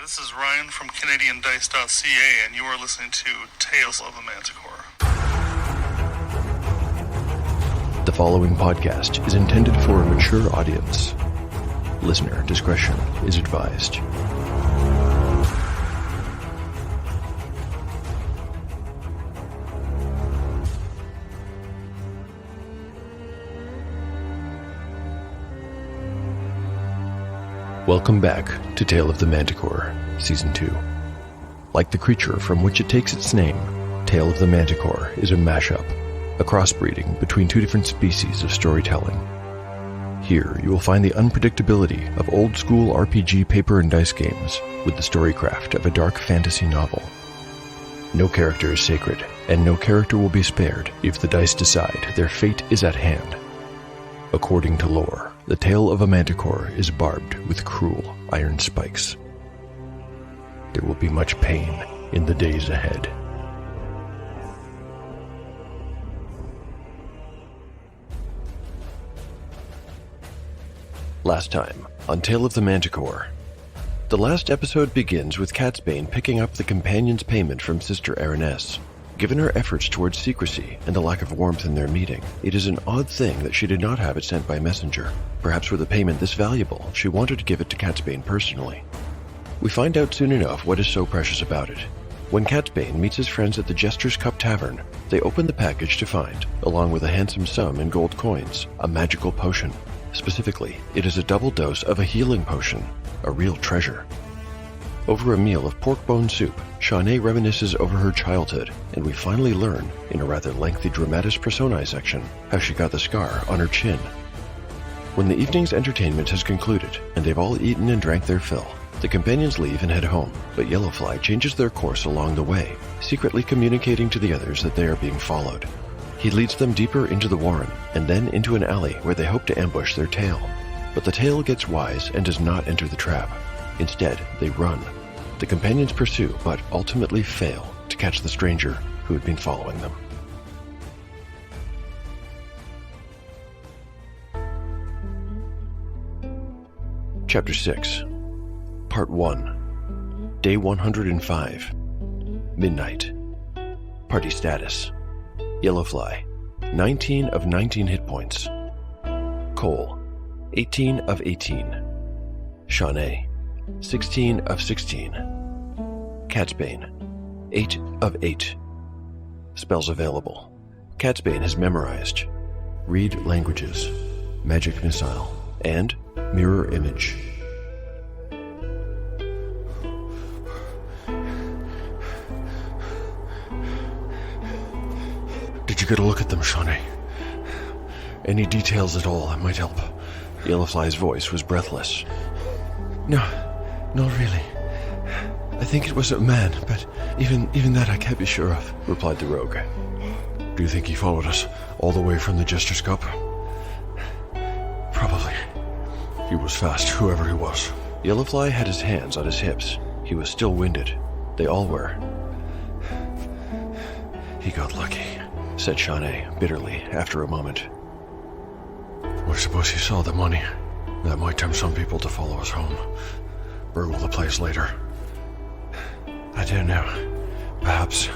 this is Ryan from CanadianDice.ca, and you are listening to Tales of the Manticore. The following podcast is intended for a mature audience. Listener discretion is advised. Welcome back to Tale of the Manticore, Season 2. Like the creature from which it takes its name, Tale of the Manticore is a mashup, a crossbreeding between two different species of storytelling. Here you will find the unpredictability of old-school RPG paper and dice games with the storycraft of a dark fantasy novel. No character is sacred, and no character will be spared if the dice decide their fate is at hand. According to lore, the tail of a manticore is barbed with cruel iron spikes. There will be much pain in the days ahead. Last time on Tale of the Manticore. The last episode begins with Catsbane picking up the companion's payment from Sister Araness. Given her efforts towards secrecy and the lack of warmth in their meeting, it is an odd thing that she did not have it sent by messenger. Perhaps with a payment this valuable, she wanted to give it to Catsbane personally. We find out soon enough what is so precious about it. When Catsbane meets his friends at the Jester's Cup Tavern, they open the package to find, along with a handsome sum in gold coins, a magical potion. Specifically, it is a double dose of a healing potion, a real treasure. Over a meal of pork bone soup, Shawnee reminisces over her childhood, and we finally learn, in a rather lengthy dramatis personae section, how she got the scar on her chin. When the evening's entertainment has concluded, and they've all eaten and drank their fill, the companions leave and head home, but Yellowfly changes their course along the way, secretly communicating to the others that they are being followed. He leads them deeper into the warren, and then into an alley where they hope to ambush their tail. But the tail gets wise and does not enter the trap. Instead, they run. The companions pursue, but ultimately fail to catch the stranger who had been following them. Chapter 6, Part 1, Day 105, Midnight. Party status: Yellowfly, 19 of 19 hit points. Cole, 18 of 18. Shawnee, 16 of 16. Catsbane, 8 of 8. Spells available. Catsbane has memorized Read Languages, Magic Missile, and Mirror Image. Did you get a look at them, Shawnee? Any details at all that might help? Yellowfly's voice was breathless. No, not really. I think it was a man, but even that I can't be sure of, replied the rogue. Do you think he followed us all the way from the Jester's Cup? Probably. He was fast, whoever he was. Yellowfly had his hands on his hips. He was still winded. They all were. He got lucky, said Shawnee bitterly after a moment. I suppose he saw the money. That might tempt some people to follow us home. Burgle the place later. I don't know. Perhaps.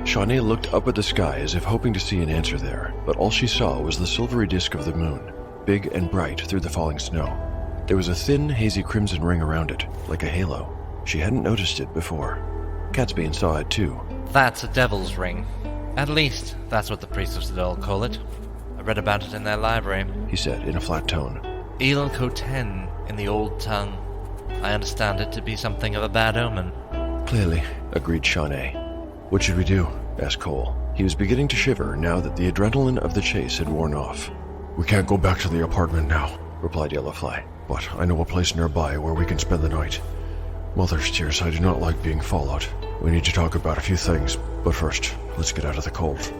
Shawnee looked up at the sky as if hoping to see an answer there, but all she saw was the silvery disk of the moon, big and bright through the falling snow. There was a thin, hazy crimson ring around it, like a halo. She hadn't noticed it before. Catsbane saw it too. That's a devil's ring. At least, that's what the priests of Sedol call it. I read about it in their library, he said in a flat tone. Il Koten in the old tongue. I understand it to be something of a bad omen. Clearly, agreed Shawnee. What should we do? Asked Cole. He was beginning to shiver now that the adrenaline of the chase had worn off. We can't go back to the apartment now, replied Yellowfly. But I know a place nearby where we can spend the night. Mother's tears, I do not like being followed. We need to talk about a few things, but first, let's get out of the cold.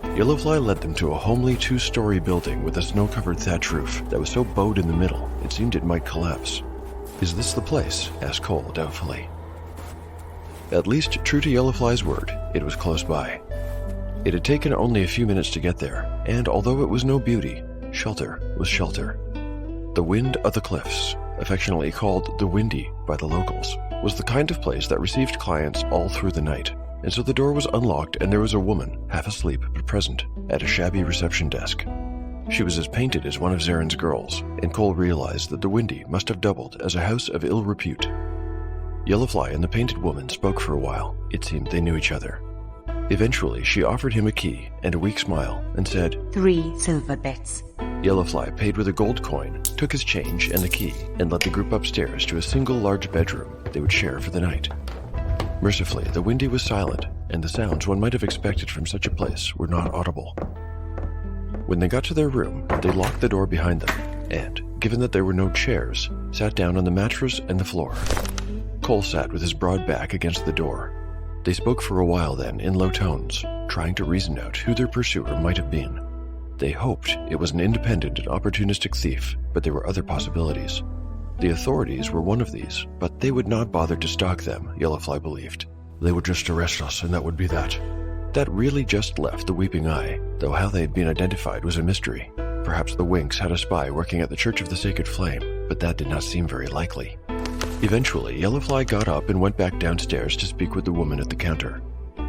Yellowfly led them to a homely two-story building with a snow-covered thatch roof that was so bowed in the middle it seemed it might collapse. Is this the place? Asked Cole doubtfully. At least, true to Yellowfly's word, it was close by. It had taken only a few minutes to get there, and although it was no beauty, shelter was shelter. The wind of the cliffs, affectionately called the Windy by the locals, was the kind of place that received clients all through the night, and so the door was unlocked and there was a woman, half asleep but present, at a shabby reception desk. She was as painted as one of Zaren's girls, and Cole realized that the Windy must have doubled as a house of ill repute. Yellowfly and the painted woman spoke for a while. It seemed they knew each other. Eventually, she offered him a key and a weak smile and said, 3 silver bits. Yellowfly paid with a gold coin, took his change and the key, and led the group upstairs to a single large bedroom they would share for the night. Mercifully, the Windy was silent, and the sounds one might have expected from such a place were not audible. When they got to their room, they locked the door behind them, and, given that there were no chairs, sat down on the mattress and the floor. Cole sat with his broad back against the door. They spoke for a while then in low tones, trying to reason out who their pursuer might have been. They hoped it was an independent and opportunistic thief, but there were other possibilities. The authorities were one of these, but they would not bother to stalk them, Yellowfly believed. They would just arrest us, and that would be that. That really just left the Weeping Eye, though how they had been identified was a mystery. Perhaps the Winks had a spy working at the Church of the Sacred Flame, but that did not seem very likely. Eventually, Yellowfly got up and went back downstairs to speak with the woman at the counter.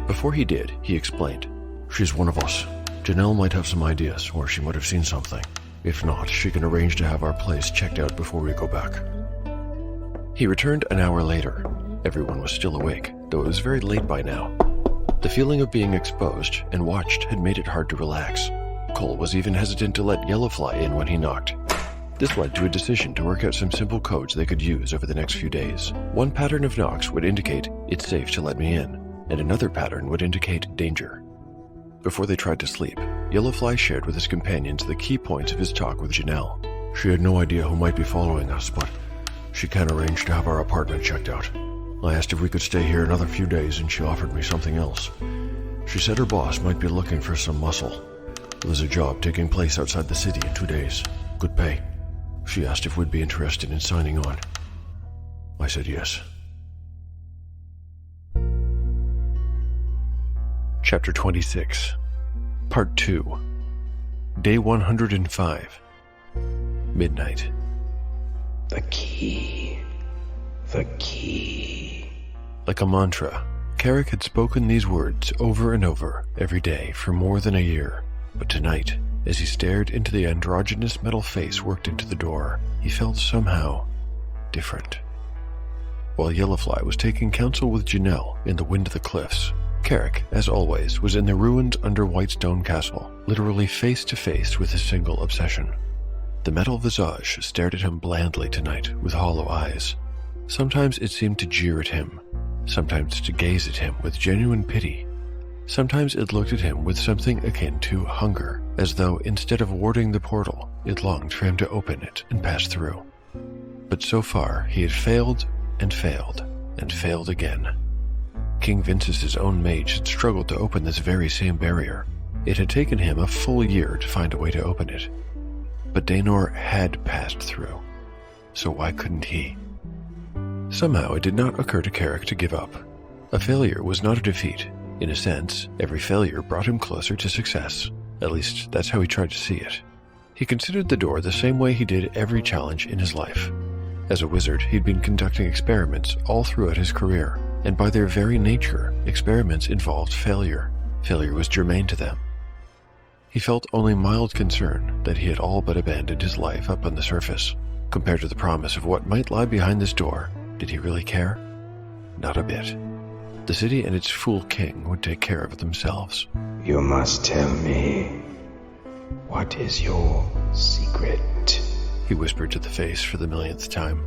Before he did, he explained. She's one of us. Janelle might have some ideas, or she might have seen something. If not, she can arrange to have our place checked out before we go back. He returned an hour later. Everyone was still awake, though it was very late by now. The feeling of being exposed and watched had made it hard to relax. Cole was even hesitant to let Yellowfly in when he knocked. This led to a decision to work out some simple codes they could use over the next few days. One pattern of knocks would indicate, "It's safe to let me in," and another pattern would indicate danger. Before they tried to sleep, Yellowfly shared with his companions the key points of his talk with Janelle. She had no idea who might be following us, but she can arrange to have our apartment checked out. I asked if we could stay here another few days, and she offered me something else. She said her boss might be looking for some muscle. There's a job taking place outside the city in 2 days. Good pay. She asked if we'd be interested in signing on. I said yes. Chapter 26, Part 2, Day 105, Midnight. The key. The key. Like a mantra, Carrick had spoken these words over and over every day for more than a year. But tonight, as he stared into the androgynous metal face worked into the door, he felt somehow different. While Yellowfly was taking counsel with Janelle in the Wind of the Cliffs, Carrick, as always, was in the ruins under Whitestone Castle, literally face to face with his single obsession. The metal visage stared at him blandly tonight with hollow eyes. Sometimes it seemed to jeer at him, sometimes to gaze at him with genuine pity. Sometimes it looked at him with something akin to hunger, as though instead of warding the portal, it longed for him to open it and pass through. But so far, he had failed and failed and failed again. King Vincent's own mage had struggled to open this very same barrier. It had taken him a full year to find a way to open it. But Daenor had passed through, so why couldn't he? Somehow it did not occur to Carrick to give up. A failure was not a defeat. In a sense, every failure brought him closer to success. At least, that's how he tried to see it. He considered the door the same way he did every challenge in his life. As a wizard, he'd been conducting experiments all throughout his career, and by their very nature, experiments involved failure. Failure was germane to them. He felt only mild concern that he had all but abandoned his life up on the surface. Compared to the promise of what might lie behind this door, did he really care? Not a bit. The city and its fool king would take care of themselves. You must tell me. What is your secret? He whispered to the face for the millionth time.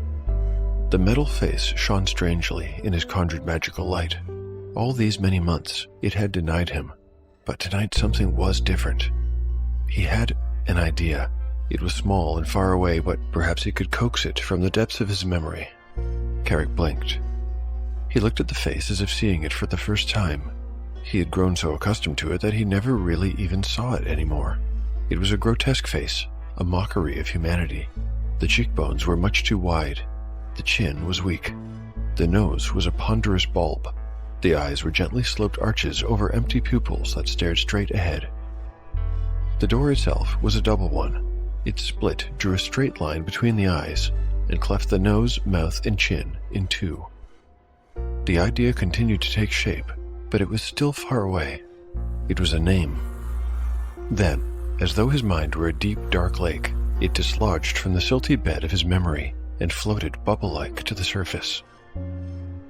The metal face shone strangely in his conjured magical light. All these many months, it had denied him. But tonight something was different. He had an idea. It was small and far away, but perhaps he could coax it from the depths of his memory. Carrick blinked. He looked at the face as if seeing it for the first time. He had grown so accustomed to it that he never really even saw it anymore. It was a grotesque face, a mockery of humanity. The cheekbones were much too wide. The chin was weak. The nose was a ponderous bulb. The eyes were gently sloped arches over empty pupils that stared straight ahead. The door itself was a double one. Its split drew a straight line between the eyes, and cleft the nose, mouth, and chin in two. The idea continued to take shape, but it was still far away. It was a name. Then, as though his mind were a deep, dark lake, it dislodged from the silty bed of his memory and floated bubble-like to the surface.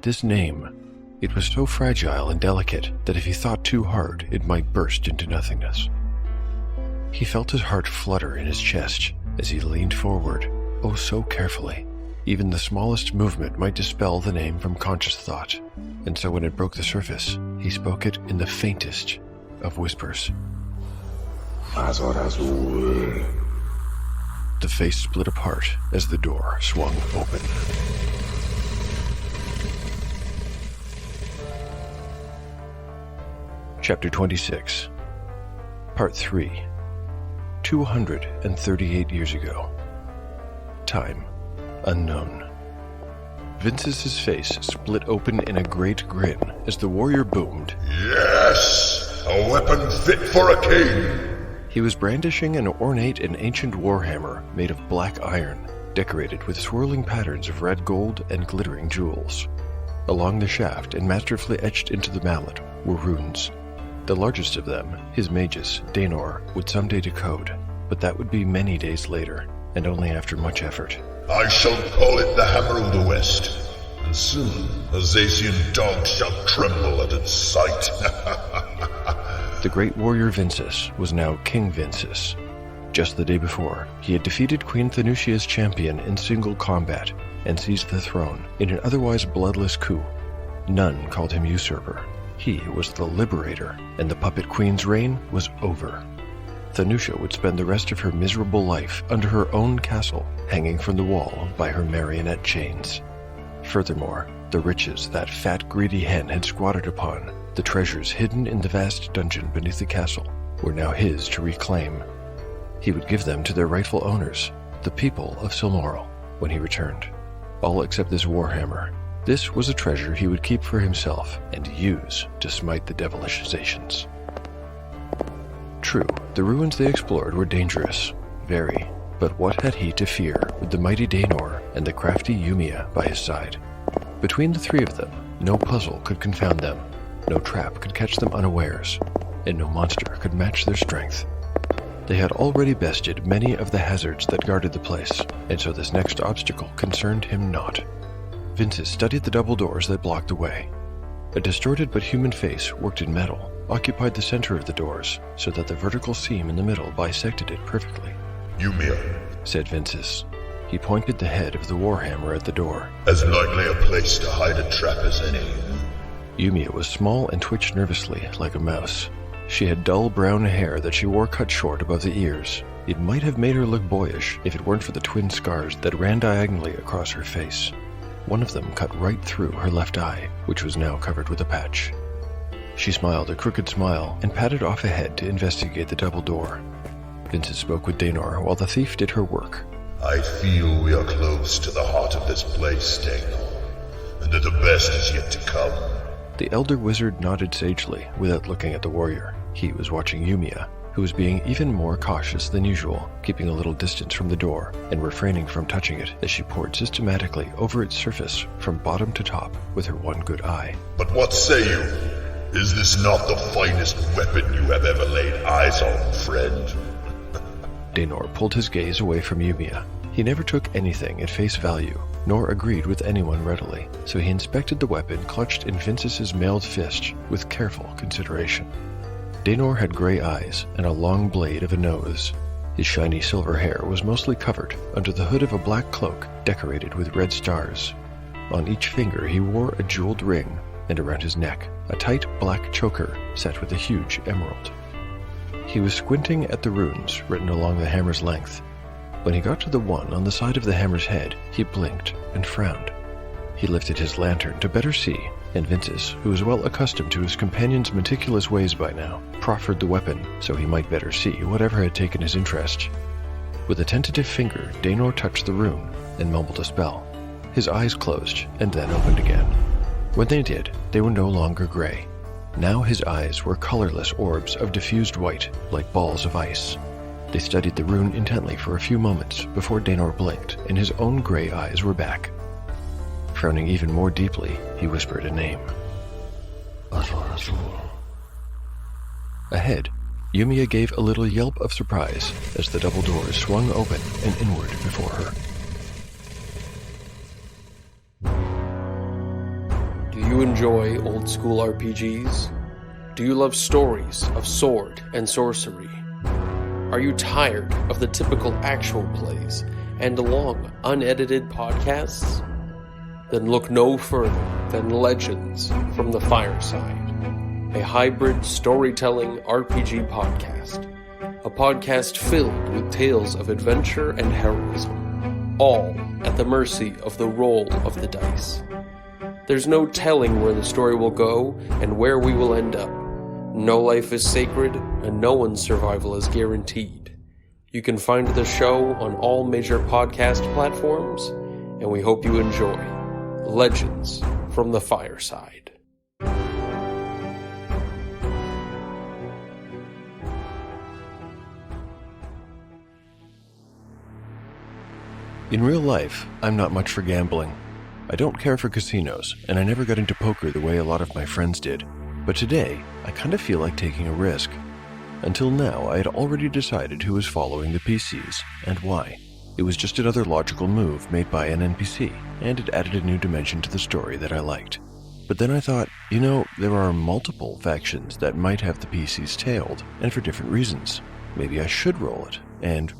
This name, it was so fragile and delicate that if he thought too hard, it might burst into nothingness. He felt his heart flutter in his chest as he leaned forward, oh so carefully. Even the smallest movement might dispel the name from conscious thought, and so when it broke the surface, he spoke it in the faintest of whispers. Azor Azul. The face split apart as the door swung open. Chapter 26. Part 3. 238 years ago. Time unknown. Vince's face split open in a great grin as the warrior boomed. Yes! A weapon fit for a king! He was brandishing an ornate and ancient warhammer made of black iron, decorated with swirling patterns of red gold and glittering jewels. Along the shaft and masterfully etched into the mallet were runes. The largest of them, his magus, Daenor, would someday decode, but that would be many days later, and only after much effort. I shall call it the Hammer of the West, and soon a Zacian dog shall tremble at its sight. The great warrior Vinces was now King Vinces. Just the day before, he had defeated Queen Thanusia's champion in single combat and seized the throne in an otherwise bloodless coup. None called him usurper. He was the liberator, and the puppet queen's reign was over. Thanusia would spend the rest of her miserable life under her own castle, hanging from the wall by her marionette chains. Furthermore, the riches that fat, greedy hen had squatted upon, the treasures hidden in the vast dungeon beneath the castle, were now his to reclaim. He would give them to their rightful owners, the people of Silmoral, when he returned. All except this warhammer. This was a treasure he would keep for himself and use to smite the devilish Zacians. True, the ruins they explored were dangerous, very, but what had he to fear with the mighty Daenor and the crafty Yumiya by his side? Between the three of them, no puzzle could confound them, no trap could catch them unawares, and no monster could match their strength. They had already bested many of the hazards that guarded the place, and so this next obstacle concerned him not. Vinces studied the double doors that blocked the way. A distorted but human face worked in metal occupied the center of the doors, so that the vertical seam in the middle bisected it perfectly. Yumiya, Said Vinces. He pointed the head of the warhammer at the door. as likely a place to hide a trap as any. Yumiya was small and twitched nervously, like a mouse. She had dull brown hair that she wore cut short above the ears. It might have made her look boyish if it weren't for the twin scars that ran diagonally across her face. One of them cut right through her left eye, which was now covered with a patch. She smiled a crooked smile and padded off ahead to investigate the double door. Vinces spoke with Daenor while the thief did her work. I feel we are close to the heart of this place, Daenor, and that the best is yet to come. The elder wizard nodded sagely without looking at the warrior. He was watching Yumiya, who was being even more cautious than usual, keeping a little distance from the door and refraining from touching it as she pored systematically over its surface from bottom to top with her one good eye. But what say you? Is this not the finest weapon you have ever laid eyes on, friend? Daenor pulled his gaze away from Yumiya. He never took anything at face value, nor agreed with anyone readily, so he inspected the weapon clutched in Vinces's mailed fist with careful consideration. Daenor had gray eyes and a long blade of a nose. His shiny silver hair was mostly covered under the hood of a black cloak decorated with red stars. On each finger he wore a jeweled ring, and around his neck a tight black choker set with a huge emerald. He was squinting at the runes written along the hammer's length. When he got to the one on the side of the hammer's head, he blinked and frowned. He lifted his lantern to better see, and Vinces, who was well accustomed to his companion's meticulous ways by now, proffered the weapon so he might better see whatever had taken his interest. With a tentative finger, Daenor touched the rune and mumbled a spell. His eyes closed and then opened again. When they did, they were no longer gray. Now his eyes were colorless orbs of diffused white, like balls of ice. They studied the rune intently for a few moments before Daenor blinked and his own gray eyes were back. Frowning even more deeply, he whispered a name. Azor Azul. Ahead, Yumiya gave a little yelp of surprise as the double doors swung open and inward before her. Do you enjoy old-school RPGs? Do you love stories of sword and sorcery? Are you tired of the typical actual plays and long, unedited podcasts? Then look no further than Legends from the Fireside, a hybrid storytelling RPG podcast. A podcast filled with tales of adventure and heroism, all at the mercy of the roll of the dice. There's no telling where the story will go and where we will end up. No life is sacred, and no one's survival is guaranteed. You can find the show on all major podcast platforms, and we hope you enjoy Legends from the Fireside. In real life, I'm not much for gambling. I don't care for casinos, and I never got into poker the way a lot of my friends did. But today, I kind of feel like taking a risk. Until now, I had already decided who was following the PCs, and why. It was just another logical move made by an NPC, and it added a new dimension to the story that I liked. But then I thought, there are multiple factions that might have the PCs tailed, and for different reasons. Maybe I should roll it, and,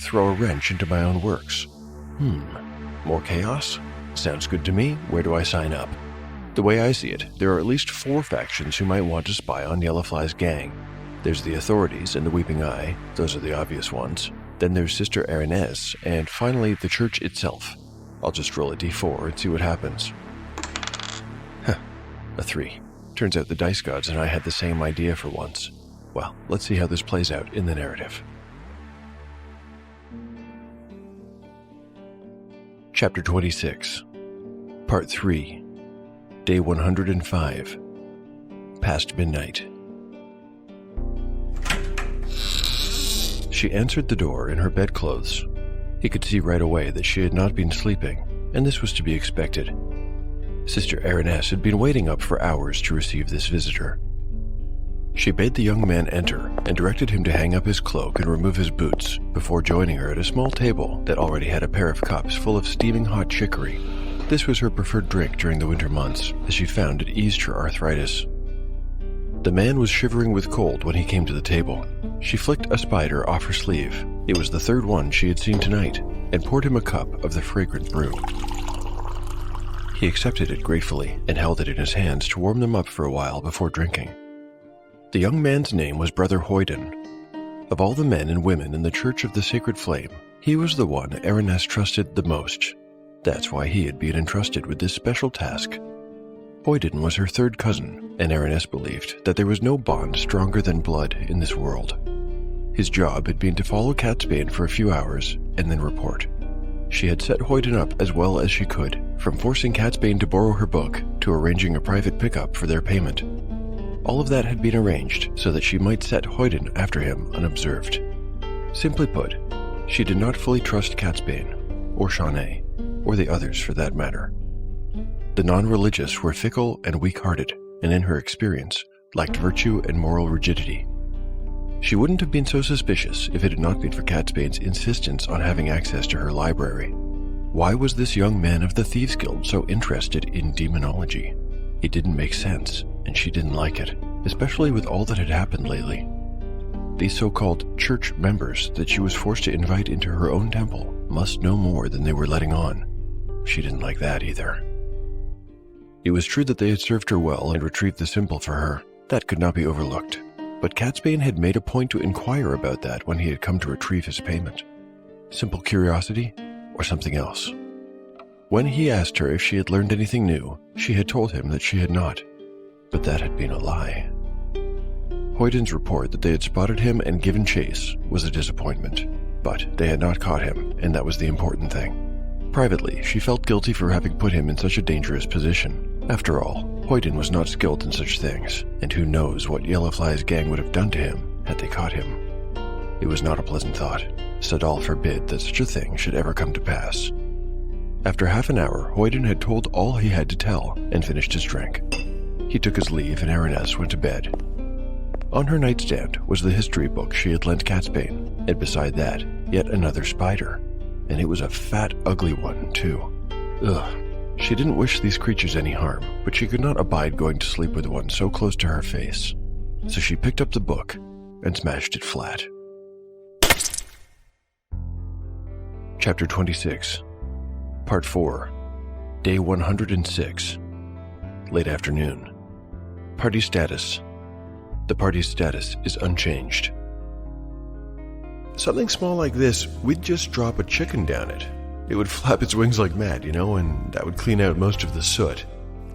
throw a wrench into my own works. More chaos? Sounds good to me. Where do I sign up? The way I see it, there are at least 4 factions who might want to spy on Yellowfly's gang. There's the authorities and the Weeping Eye, those are the obvious ones. Then there's Sister Erinez, and finally the church itself. I'll just roll a d4 and see what happens. A 3. Turns out the dice gods and I had the same idea for once. Well, let's see how this plays out in the narrative. Chapter 26. Part 3. Day 105. Past midnight. She answered the door in her bedclothes. He could see right away that she had not been sleeping, and this was to be expected. Sister Erinez had been waiting up for hours to receive this visitor. She bade the young man enter and directed him to hang up his cloak and remove his boots before joining her at a small table that already had a pair of cups full of steaming hot chicory. This was her preferred drink during the winter months, as she found it eased her arthritis. The man was shivering with cold when he came to the table. She flicked a spider off her sleeve. It was the 3rd one she had seen tonight, and poured him a cup of the fragrant brew. He accepted it gratefully and held it in his hands to warm them up for a while before drinking. The young man's name was Brother Hoyden. Of all the men and women in the Church of the Sacred Flame, he was the one Erinez trusted the most. That's why he had been entrusted with this special task. Hoyden was her 3rd cousin, and Erinez believed that there was no bond stronger than blood in this world. His job had been to follow Catsbane for a few hours and then report. She had set Hoyden up as well as she could, from forcing Catsbane to borrow her book to arranging a private pickup for their payment. All of that had been arranged so that she might set Hoyden after him unobserved. Simply put, she did not fully trust Catsbane, or Shawnee, or the others for that matter. The non-religious were fickle and weak-hearted, and in her experience, lacked virtue and moral rigidity. She wouldn't have been so suspicious if it had not been for Catsbane's insistence on having access to her library. Why was this young man of the Thieves Guild so interested in demonology? It didn't make sense, and she didn't like it, especially with all that had happened lately. These so-called church members that she was forced to invite into her own temple must know more than they were letting on. She didn't like that either. It was true that they had served her well and retrieved the symbol for her. That could not be overlooked. But Catsbane had made a point to inquire about that when he had come to retrieve his payment. Simple curiosity, or something else? When he asked her if she had learned anything new, she had told him that she had not. But that had been a lie. Hoyden's report that they had spotted him and given chase was a disappointment. But they had not caught him, and that was the important thing. Privately, she felt guilty for having put him in such a dangerous position. After all, Hoyden was not skilled in such things, and who knows what Yellowfly's gang would have done to him had they caught him. It was not a pleasant thought. Sadal forbid that such a thing should ever come to pass. After half an hour, Hoyden had told all he had to tell and finished his drink. He took his leave and Araness went to bed. On her nightstand was the history book she had lent Catsbane, and beside that, yet another spider. And it was a fat, ugly one, too. Ugh. She didn't wish these creatures any harm, but she could not abide going to sleep with one so close to her face. So she picked up the book and smashed it flat. Chapter 26. Part 4. Day 106. Late afternoon. Party status. The party's status is unchanged. Something small like this, we'd just drop a chicken down it. It would flap its wings like mad, and that would clean out most of the soot.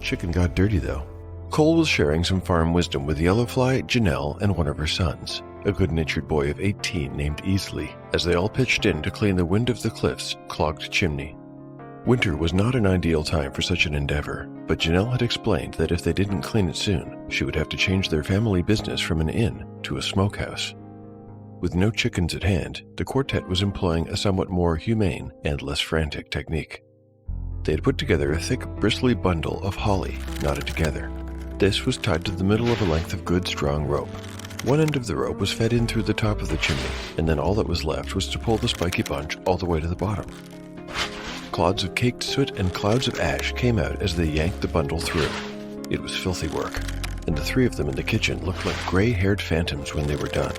Chicken got dirty, though. Cole was sharing some farm wisdom with Yellowfly, Janelle, and one of her sons, a good-natured boy of 18 named Easley, as they all pitched in to clean the Wind of the Cliffs clogged chimney. Winter was not an ideal time for such an endeavor, but Janelle had explained that if they didn't clean it soon, she would have to change their family business from an inn to a smokehouse. With no chickens at hand, the quartet was employing a somewhat more humane and less frantic technique. They had put together a thick, bristly bundle of holly, knotted together. This was tied to the middle of a length of good, strong rope. One end of the rope was fed in through the top of the chimney, and then all that was left was to pull the spiky bunch all the way to the bottom. Clods of caked soot and clouds of ash came out as they yanked the bundle through. It was filthy work, and the three of them in the kitchen looked like gray-haired phantoms when they were done.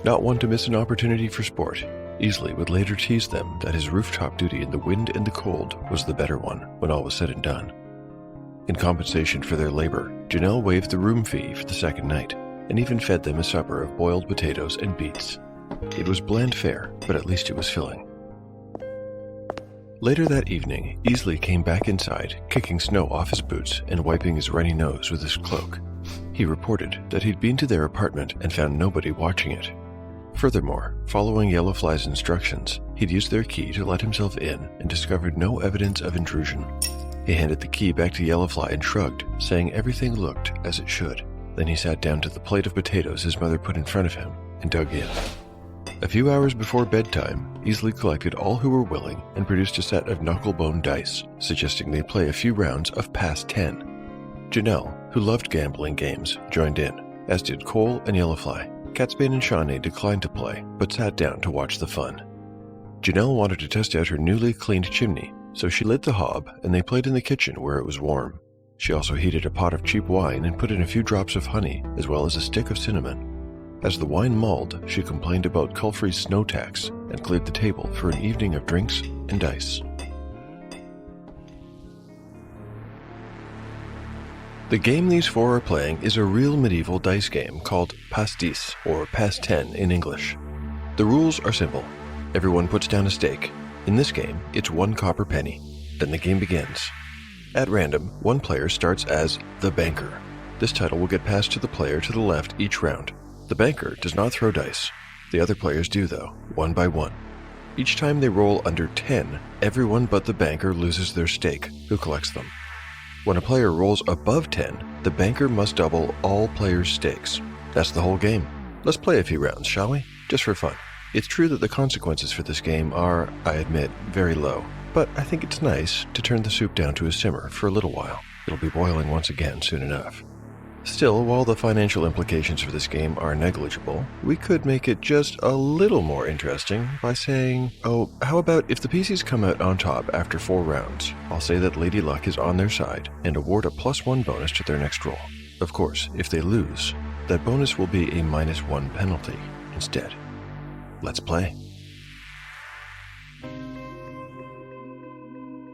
Not one to miss an opportunity for sport, Easley would later tease them that his rooftop duty in the wind and the cold was the better one when all was said and done. In compensation for their labor, Janelle waived the room fee for the second night, and even fed them a supper of boiled potatoes and beets. It was bland fare, but at least it was filling. Later that evening, Easley came back inside, kicking snow off his boots and wiping his runny nose with his cloak. He reported that he'd been to their apartment and found nobody watching it. Furthermore, following Yellowfly's instructions, he'd used their key to let himself in and discovered no evidence of intrusion. He handed the key back to Yellowfly and shrugged, saying everything looked as it should. Then he sat down to the plate of potatoes his mother put in front of him and dug in. A few hours before bedtime, Easley collected all who were willing and produced a set of knuckle-bone dice, suggesting they play a few rounds of Past 10. Janelle, who loved gambling games, joined in, as did Cole and Yellowfly. Catsbane and Shawnee declined to play, but sat down to watch the fun. Janelle wanted to test out her newly cleaned chimney, so she lit the hob and they played in the kitchen where it was warm. She also heated a pot of cheap wine and put in a few drops of honey, as well as a stick of cinnamon. As the wine mulled, she complained about Culfrey's snow tax and cleared the table for an evening of drinks and dice. The game these four are playing is a real medieval dice game called Pastis, or Past 10 in English. The rules are simple. Everyone puts down a stake. In this game, it's 1 copper penny. Then the game begins. At random, one player starts as the banker. This title will get passed to the player to the left each round. The banker does not throw dice. The other players do, though, one by one. Each time they roll under 10, everyone but the banker loses their stake, who collects them. When a player rolls above 10, the banker must double all players' stakes. That's the whole game. Let's play a few rounds, shall we? Just for fun. It's true that the consequences for this game are, I admit, very low, but I think it's nice to turn the soup down to a simmer for a little while. It'll be boiling once again soon enough. Still, while the financial implications for this game are negligible, we could make it just a little more interesting by saying, oh, how about if the PCs come out on top after 4 rounds? I'll say that Lady Luck is on their side and award a +1 bonus to their next roll. Of course, if they lose, that bonus will be a -1 penalty instead. Let's play.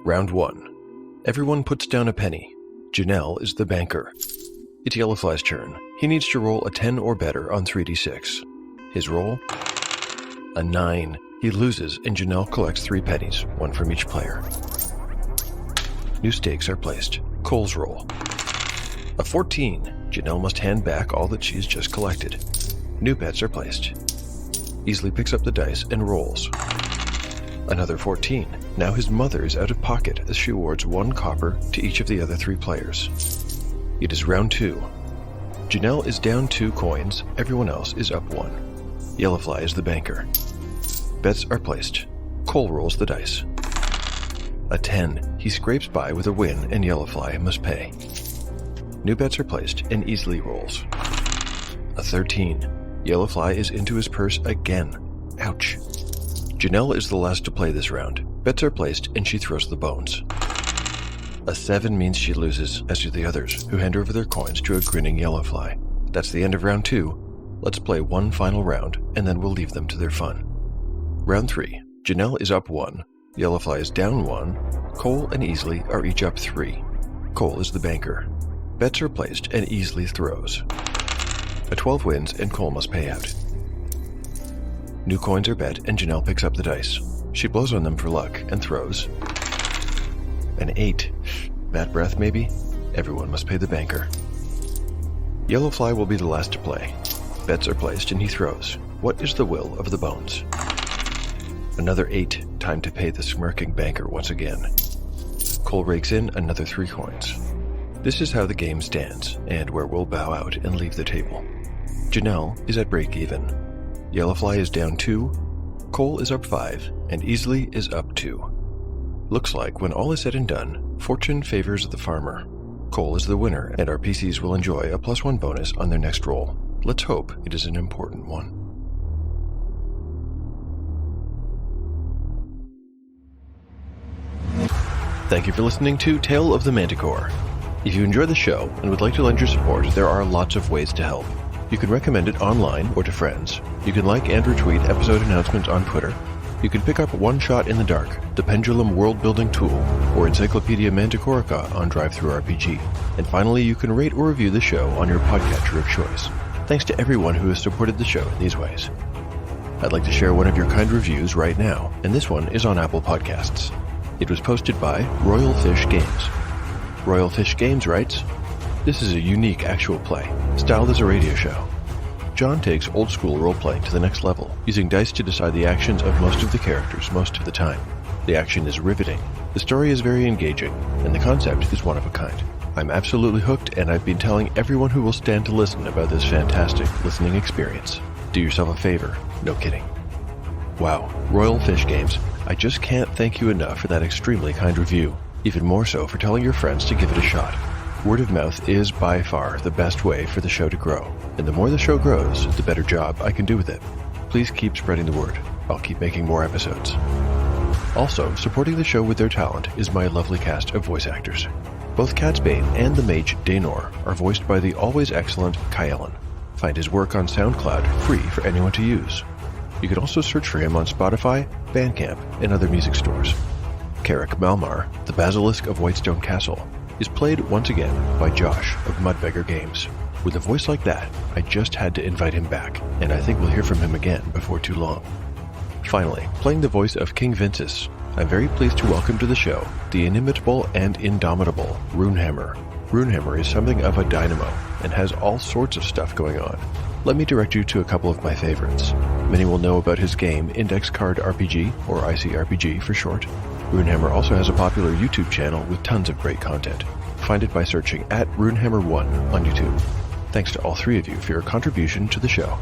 Round 1. Everyone puts down a penny. Janelle is the banker. It's Yellowfly's turn. He needs to roll a 10 or better on 3d6. His roll? A 9. He loses and Janelle collects 3 pennies, 1 from each player. New stakes are placed. Cole's roll. A 14. Janelle must hand back all that she's just collected. New bets are placed. Easley picks up the dice and rolls. Another 14. Now his mother is out of pocket as she awards 1 copper to each of the other 3 players. It is round 2. Janelle is down 2 coins, everyone else is up 1. Yellowfly is the banker. Bets are placed. Cole rolls the dice. A 10. He scrapes by with a win, and Yellowfly must pay. New bets are placed, and Easily rolls. A 13. Yellowfly is into his purse again. Ouch. Janelle is the last to play this round. Bets are placed, and she throws the bones. A 7 means she loses, as do the others, who hand over their coins to a grinning Yellowfly. That's the end of round 2. Let's play one final round, and then we'll leave them to their fun. Round 3. Janelle is up 1. Yellowfly is down 1. Cole and Easily are each up 3. Cole is the banker. Bets are placed, and Easily throws. A 12 wins, and Cole must pay out. New coins are bet, and Janelle picks up the dice. She blows on them for luck, and throws. An 8. Bad breath, maybe? Everyone must pay the banker. Yellowfly will be the last to play. Bets are placed, and he throws. What is the will of the bones? Another 8. Time to pay the smirking banker once again. Cole rakes in another 3 coins. This is how the game stands, and where we'll bow out and leave the table. Janelle is at break even. Yellowfly is down 2. Cole is up 5, and Easily is up 2. Looks like when all is said and done, fortune favors the farmer. Cole is the winner, and our PCs will enjoy a +1 bonus on their next roll. Let's hope it is an important one. Thank you for listening to Tale of the Manticore. If you enjoy the show and would like to lend your support, there are lots of ways to help. You can recommend it online or to friends. You can like and retweet episode announcements on Twitter. You can pick up One Shot in the Dark, the Pendulum world-building tool, or Encyclopedia Manticorica on DriveThruRPG. And finally, you can rate or review the show on your podcatcher of choice. Thanks to everyone who has supported the show in these ways. I'd like to share one of your kind reviews right now, and this one is on Apple Podcasts. It was posted by Royal Fish Games. Royal Fish Games writes, "This is a unique actual play, styled as a radio show. John takes old-school role-playing to the next level, using dice to decide the actions of most of the characters most of the time. The action is riveting, the story is very engaging, and the concept is one of a kind. I'm absolutely hooked, and I've been telling everyone who will stand to listen about this fantastic listening experience. Do yourself a favor, no kidding." Wow, Royal Fish Games, I just can't thank you enough for that extremely kind review. Even more so for telling your friends to give it a shot. Word of mouth is by far the best way for the show to grow, and the more the show grows, the better job I can do with it. Please keep spreading the word. I'll keep making more episodes. Also, supporting the show with their talent is my lovely cast of voice actors. Both Catsbane and the mage Daenor are voiced by the always excellent Kyellen. Find his work on SoundCloud free for anyone to use. You can also search for him on Spotify, Bandcamp, and other music stores. Carrick Malmar, the Basilisk of Whitestone Castle, is played once again by Josh of Mudbeggar Games. With a voice like that, I just had to invite him back, and I think we'll hear from him again before too long. Finally, playing the voice of King Vincis, I'm very pleased to welcome to the show the inimitable and indomitable Runehammer. Runehammer is something of a dynamo and has all sorts of stuff going on. Let me direct you to a couple of my favorites. Many will know about his game Index Card RPG, or ICRPG for short. Runehammer also has a popular YouTube channel with tons of great content. Find it by searching @Runehammer1 on YouTube. Thanks to all 3 of you for your contribution to the show.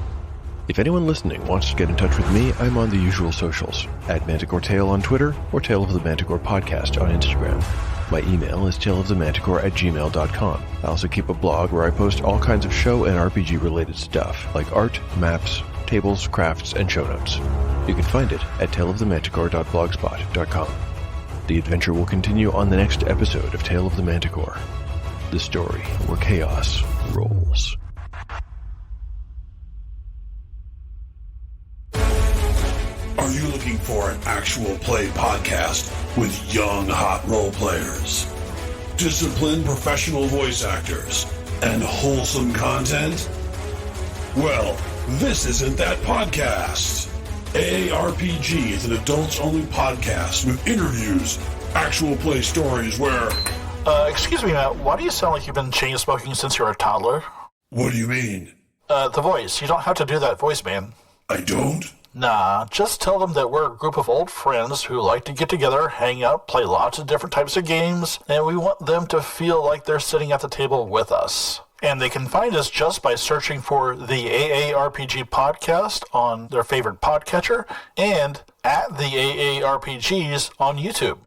If anyone listening wants to get in touch with me, I'm on the usual socials, @ManticoreTale on Twitter or Tale of the Manticore Podcast on Instagram. My email is taleofthemanticore@gmail.com. I also keep a blog where I post all kinds of show and RPG related stuff, like art, maps, tables, crafts, and show notes. You can find it at taleofthemanticore.blogspot.com. The adventure will continue on the next episode of Tale of the Manticore, the story where chaos rolls. Are you looking for an actual play podcast with young, hot role players, disciplined professional voice actors, and wholesome content? Well, this isn't that podcast. AARPG is an adults-only podcast with interviews, actual play stories where... Excuse me, Matt, why do you sound like you've been chain smoking since you were a toddler? What do you mean? The voice. You don't have to do that voice, man. I don't? Nah, just tell them that we're a group of old friends who like to get together, hang out, play lots of different types of games, and we want them to feel like they're sitting at the table with us. And they can find us just by searching for the AARPG podcast on their favorite podcatcher and at the AARPGs on YouTube.